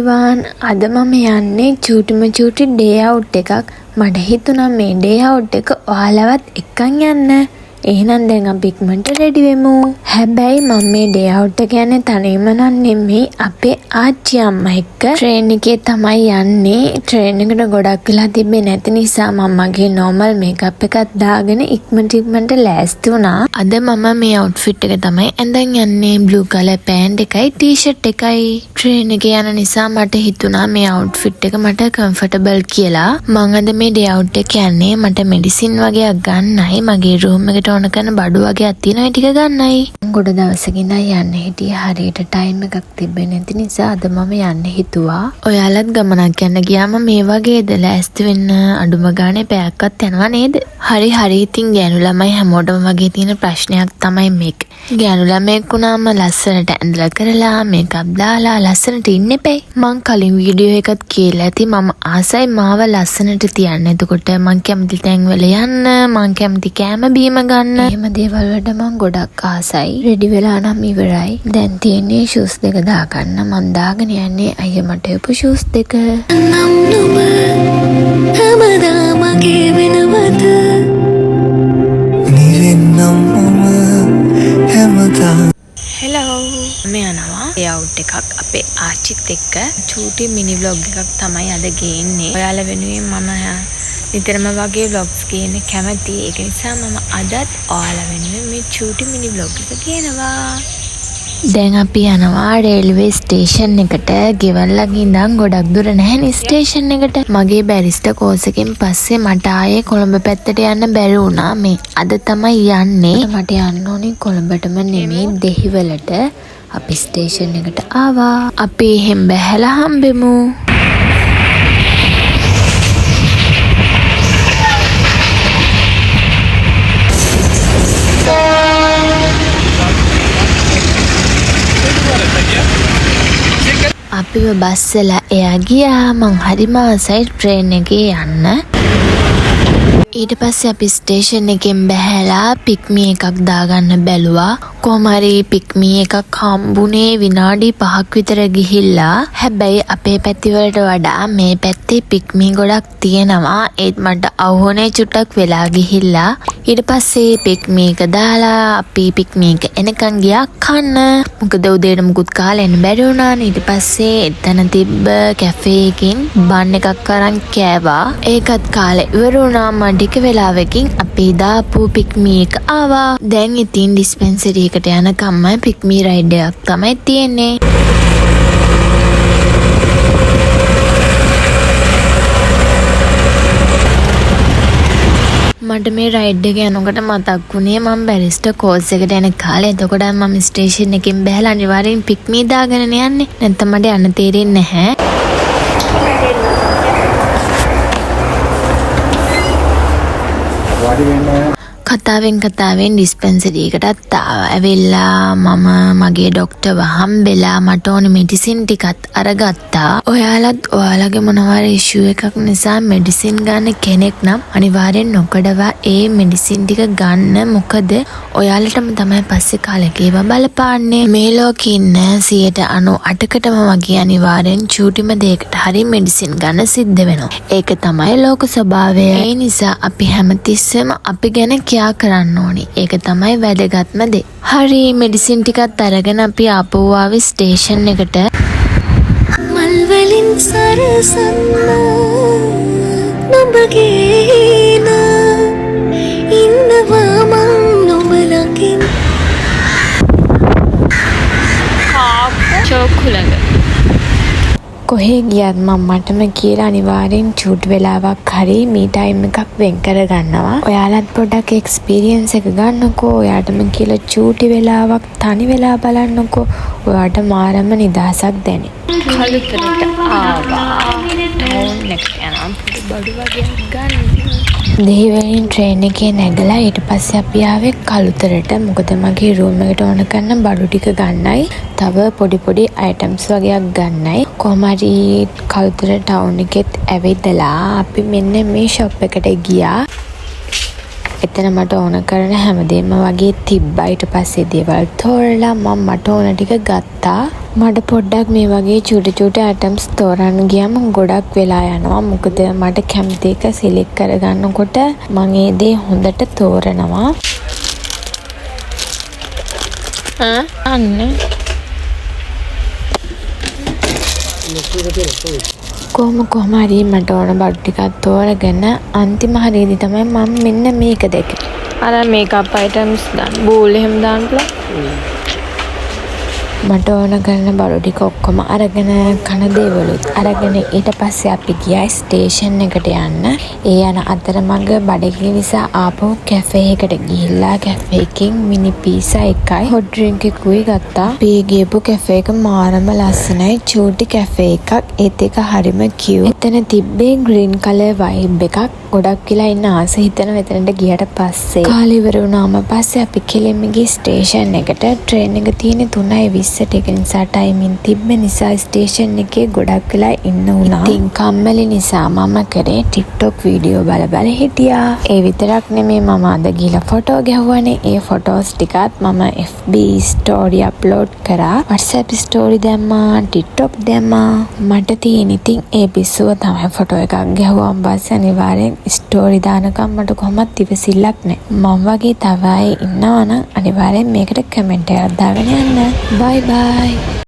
everyone. අද මම යන්නේ චූටි ඩේ අවුට් එකක්. මට හිතුණා මේ ඩේ අවුට් එක ඔයාලවත් එක්කන් යන්න. එහෙනම් දැන් අපි ඉක්මනට රෙඩි වෙමු. හැබැයි මම මේ ඩේ අවුට් එක යන්නේ තනියම නෙමෙයි. අපේ ආච්චි අම්මා එක්ක ට්‍රේන් එකේ තමයි යන්නේ. ට්‍රේන් එකට ගොඩක් වෙලා තිබ්බේ නැති නිසා මම මගේ normal makeup එකක් දාගෙන ඉක්මනට ලෑස්ති වුණා. අද මම මේ outfit එක තමයි ඇඳන් යන්නේ. blue color pant එකයි t-shirt එකයි. ට්‍රේන් එකේ යන නිසා මට හිතුණා මේ outfit එක මට comfortable කියලා. මම අද මේ ඩේ අවුට් එක යන්නේ මට medicine වගේක් ගන්නයි. මගේ room එකට ඕන කරන බඩු වගේක් තියෙනවා ඒ ටික ගන්නයි. ගොඩ දවසකින් යන්න හිටියේ හරියට ටයිම් එකක් තිබෙන්නේ නැති නිසා අද මම යන්න හිතුවා. ඔයාලත් ගමනක් යන්න ගියාම මේ වගේද ලෑස්ති වෙන්න අඩුම ගානේ පැයක්වත් යනවා නේද? හරි ඉතින් ගෑනු ළමයි හැමෝටම වගේ තියෙන ප්‍රශ්නයක් තමයි මේක. ගෑනු ළමයෙක් වුණාම ලස්සනට ඇඳලා කරලා මේකප් දාලා ලස්සනට ඉන්න එපයි. මං කලින් වීඩියෝ එකත් කියලා ඇති මම ආසයි මාව ලස්සනට තියන්න. එතකොට මං කැමති තැන් වල යන්න, මං කැමති කෑම බීම ගන්න. එහෙම දේවල් වලට මං ගොඩක් ආසයි. රෙඩි වෙලා නම් ඉවරයි. දැන් තියෙන්නේ ෂූස් දෙක දාගන්න. මං දාගෙන යන්නේ අයියා මට එපු ෂූස් දෙක. නම් නුඹ හැමදාම ගෙවෙනවද? නිරෙන්නම් හෙලෝ මේ යනවා ඩේ අවුට් එකක් අපේ ආච්චිත් එක්ක චූටි මිනි ව්ලොග් එකක් තමයි අද ගේන්නේ. ඔයාලා වෙනුවෙන් මම නිතරම වගේ ව්ලොග්ස් ගේන්න කැමතියි. ඒක නිසා මම අදත් ඔයාලා වෙනුවෙන් මේ චූටි මිනි ව්ලොග් එක ගේනවා. දැන් අපි යනවා රේල්වේ ස්ටේෂන් එකට. ගෙවල් ළඟ ඉඳන් ගොඩක් දුර නැහැ ස්ටේෂන් එකට. මගේ බැරිස්ටර් කෝස් එකෙන් පස්සේ මට ආයේ කොළඹ පැත්තට යන්න බැරි වුණා. මේ අද තමයි යන්නේ. මට යන්න ඕනේ කොළඹටම නෙමෙයි දෙහිවලට. අපි ස්ටේෂන් එකට ආවා. අපි එහෙම බැහැලා හම්බෙමු. අපිව බස්සලා එයා ගියා. මං හරිම ආසයි ට්‍රේන් එකේ යන්න. ඊට පස්සේ අපි ස්ටේෂන් එකෙන් බැහැලා පික්මි එකක් දාගන්න බැලුවා. කොහොම හරි පික්මි එකක් හම්බුනේ විනාඩි 5ක් විතර ගිහිල්ලා. හැබැයි අපේ පැති වලට වඩා මේ පැත්තේ පික්මි ගොඩක් තියෙනවා. ඒත් මට අහුනේ චුට්ටක් වෙලා ගිහිල්ලා. ඊට පස්සේ පික්මි එක දාලා අපි පික්මි එක එනකන් ගියා කන්න. මොකද උදේට මුකුත් කාලා එන්න බැරි වුණානේ. ඊට පස්සේ එතන තිබ්බ කැෆේ එකකින් බන් එකක් අරන් කෑවා. ඒකත් කාලා ඉවර වුණා. ටික වෙලාවකින් අපි දාපු පික්මි එක ආවා. දැන් ඉතින් ඩිස්පෙන්සරි එකට යනකම්ම පික්මි රයිඩ් එකක් තමයි තියෙන්නේ. මට මේ රයිඩ් එක යනකොට මතක් වුණේ මම බැරිස්ටර් කෝස් එකට යන කාලේ. එතකොට මම ස්ටේෂන් එකෙන් බැලලා අනිවාර්යෙන් පික්මි දාගෙන යන්නේ. නැත්නම් මට යන්න තේරෙන්නේ නැහැ. කතාවෙන් ඩිස්පෙන්සරි එකටත් ඇවිල්ලා මම මගේ ඩොක්ටර්ව හම්බෙලා මට ඕනේ මෙඩිසින් ටිකත් අරගත්තා. ඔයාලත් ඔයාලගේ මොනවාරි ඉෂුව එකක් නිසා මෙඩිසින් ගන්න කෙනෙක් නම් අනිවාර්යෙන් නොකඩවා ඒ මෙඩිසින් ටික ගන්න. මොකද ඔයාලටම තමයි පස්සේ කාලෙක ඒවා බලපාන්නේ. මේ ලෝකේ ඉන්න 98%ටම වගේ අනිවාර්යෙන් චූටිම දෙයකට හරි මෙඩිසින් ගන්න සිද්ධ වෙනවා. ඒක තමයි ලෝක ස්වභාවය. ඒ නිසා අපි හැමතිස්සෙම අපි ගැන කරන්න ඕනි. ඒක තමයි වැදගත්ම දේ. හරි මෙඩිසින් ටිකත් අරගෙන අපි ආපහු ආවේ ස්ටේෂන් එකට. මල් වලින් සරසන්න නුඹගේ ඉන්නවා මං නුඹ ළඟින්. චෝකුලඟ කොහේ ගියත් මටම කියලා අනිවාර්යෙන් චූට් වෙලාවක් හරි මේ ටයිම් එකක් වෙන් කර ගන්නවා. ඔයාලත් පොඩ්ඩක් එක්ස්පීරියන්ස් එක ගන්නකෝ. ඔයාටම කියලා චූටි වෙලාවක් තනි වෙලා බලන්නකෝ. ඔයාට මාරම නිදහසක් දැනේ. කලුතරට ආවා. ටවුන් එකට යනවා. බඩු වගේ ගන්න. දෙහිවලින් ට්‍රේන් එකේ නැගලා ඊට පස්සේ අපි ආවේ කලුතරට. මොකද මගේ රූම් එකට ඕන කරන බඩු ටික ගන්නයි. තව පොඩි අයිටම්ස් වගේක් ගන්නයි. කොහොම හරි කලුතර ටවුන් එකෙත් ඇවිදලා අපි මෙන්න මේ ෂොප් එකට ගියා. එතන මට ඕන කරන හැමදේම වගේ තිබ්බා. ඊට පස්සේ දේවල් තෝරලා මම මට ඕන ටික ගත්තා. මට පොඩ්ඩක් මේ වගේ චූටි ඇටම්ස් තෝරන්න ගියම ගොඩක් වෙලා යනවා. මොකද මට කැමති එක සිලෙක්ට් කරගන්නකොට මම ඒ දේ හොඳට තෝරනවා. අන්න කොහොම හරි මට ඕන බඩු ටිකක් තෝරගෙන අන්තිම හරියේදී තමයි මම මෙන්න මේක දැක්කේ. අර මේකප් අයිටම්ස් දාන්න බූල් එහෙම දාන්න පුළුවන්. මට ඕන කරන බඩු ටික ඔක්කොම අරගෙන කන දේවලුත් අරගෙන ඊට පස්සේ අපි ගියා ස්ටේෂන් එකට යන්න. ඒ යන අතරමඟ බඩගිනි නිසා ආපහු කැෆේ එකට ගිහිල්ලා කැෆේ එකෙන් මිනි පීසා එකයි හොට් ඩ්‍රින්ක් එකකුයි ගත්තා. අපි ගියපු කැෆේ එක මාරම ලස්සනයි. චූටි කැෆේ එකක්. ඒත් එක හරිම කියුට්. එතන තිබ්බේ ග්‍රීන් කලර් වයිබ් එකක්. ගොඩක් වෙලා ඉන්න ආස හිතන මෙතනට ගියට පස්සේ කාලේ ඉවර වුණාම පස්සේ අපි කෙලින්ම ගිහ ස්ටේෂන් එකට. ට්‍රේන් එක තියෙන්නේ 3:20 ඒක නිසා ටයිමින් තිබ්බ නිසා ස්ටේෂන් එකේ ගොඩක් වෙලා ඉන්න වුණා. ඉතින් කම්මැලි නිසා මම කරේ TikTok වීඩියෝ බල හිටියා. ඒ විතරක් නෙමෙයි මම අද ගිහලා ෆොටෝ ගැහුවානේ. ඒ ෆොටෝස් ටිකත් මම FB ස්ටෝරි අප්ලෝඩ් කරා. WhatsApp ස්ටෝරි දැම්මා, TikTok දැම්මා. මට තියෙන ඉතින් ඒ පිස්සුව තමයි ෆොටෝ එකක් ගැහුවාම පස්සේ අනිවාර්යෙන් ස්ටෝරි දානකම් මට කොහොමත් ඉවසිල්ලක් නැහැ. මම වගේ තව අය ඉන්නවනම් අනිවාර්යෙන් මේකට කමෙන්ට් එකක් දාගෙන යන්න. බයි බයි.